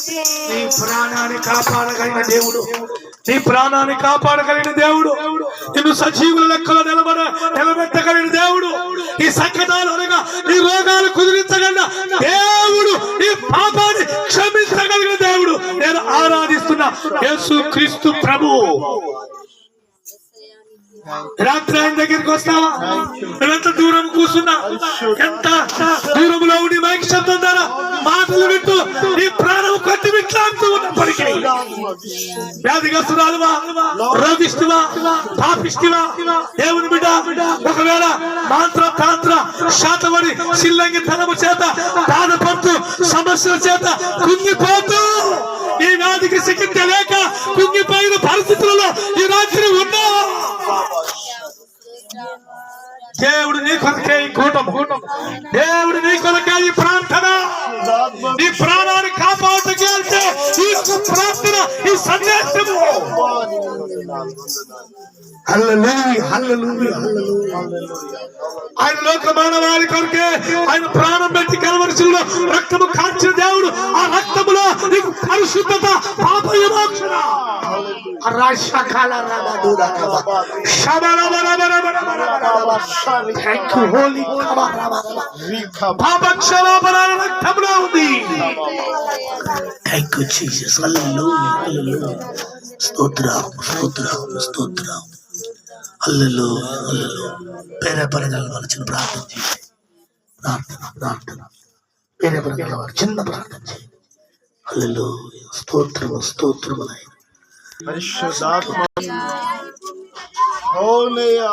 నీ ప్రాణాన్ని కాపాడగలిగిన దేవుడు, నీ ప్రాణాన్ని కాపాడగలిగిన దేవుడు, నిన్ను సజీవుల లెక్కలో నిలబెట్టగలిగిన దేవుడు, ఈ సంకటాలు అనగా ఈ రోగాలు కుదిరించగలిగిన దేవుడు, ఈ పాపాన్ని క్షమించగలిగిన దేవుడు నేను ఆరాధిస్తున్నా యేసు క్రీస్తు ప్రభువు. రాత్రి ఆయన దగ్గరికి వస్తావా? నువ్వెంత దూరం కూర్చున్నా, ఎంత దూరంలో ఉండి మైక్ శబ్దం ద్వారా మాటలు వింటూ నీ ప్రాణం కట్టి విట్లాడుతూ ఉన్నప్పటికీ వ్యాధిగ్రస్తురాలువా, రోగిష్టివా, పాపిష్టివా, దేవుని బిడ్డ ఒకవేళ మంత్ర తాంత్ర శాతవడి సిల్లంగి తనము చేత బాధపడుతూ సమస్యల చేత కుంగిపోతూ ఈ వ్యాధికి చికిత్స లేక కుంగిపోయిన పరిస్థితులలో ఈ రాత్రి ఉన్నా దేవుడు నీ కొరకే ఈ కూటము, దేవుడు నీ కొరకే ఈ ప్రార్థన, నీ ప్రాణాన్ని కాపాడుతూ ఈ ప్రార్థన, ఈ సందేశము. ఆయన లోక మానవాళి కొరకే ఆయన ప్రాణం పెట్టి కలవరిశిలో రక్తము కాల్చిన దేవుడు, ఆ రక్తములో నీకు పరిశుద్ధత, పాప విమోచన. పాప క్షమాపణ రక్తంలో ఉంది. Thank you Jesus. Hallelujah, hallelujah. స్తోత్రం, స్తోత్రం, స్తోత్రం. హల్లెలూయా, హల్లెలూయా. పేరే పరగలవారు చిన్న ప్రార్థన చేయండి. ప్రార్థన పేరే పరగలవారు చిన్న ప్రార్థన చేయండి. హల్లెలూయా. స్తోత్రము, స్తోత్రము నాయన. పరిశుద్ధాత్మ హల్లెలూయా.